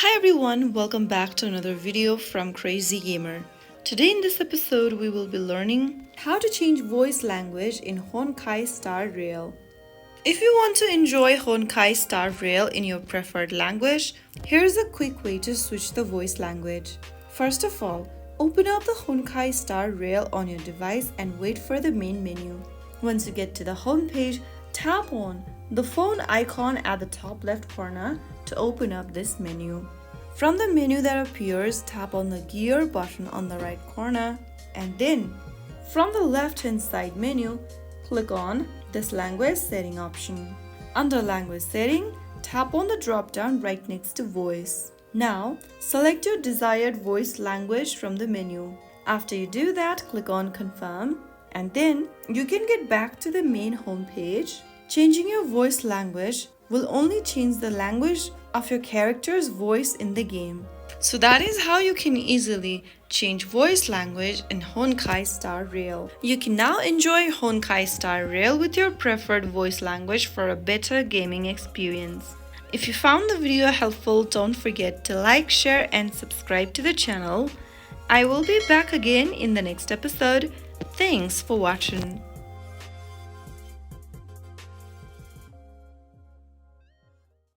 Hi everyone, welcome back to another video from Crazy Gamer. Today in this episode we will be learning how to change voice language in Honkai Star Rail. If you want to enjoy Honkai Star Rail in your preferred language, here's a quick way to switch the voice language. First of all, open up the Honkai Star Rail on your device and wait for the main menu. Once you get to the home page, tap on the phone icon at the top left corner to open up this menu. From the menu that appears, tap on the gear button on the right corner and then from the left hand side menu, click on this language setting option. Under language setting, tap on the drop down right next to voice. Now, select your desired voice language from the menu. After you do that, click on confirm and then you can get back to the main home page. Changing your voice language will only change the language of your character's voice in the game. So that is how you can easily change voice language in Honkai Star Rail. You can now enjoy Honkai Star Rail with your preferred voice language for a better gaming experience. If you found the video helpful, don't forget to like, share and subscribe to the channel. I will be back again in the next episode. Thanks for watching.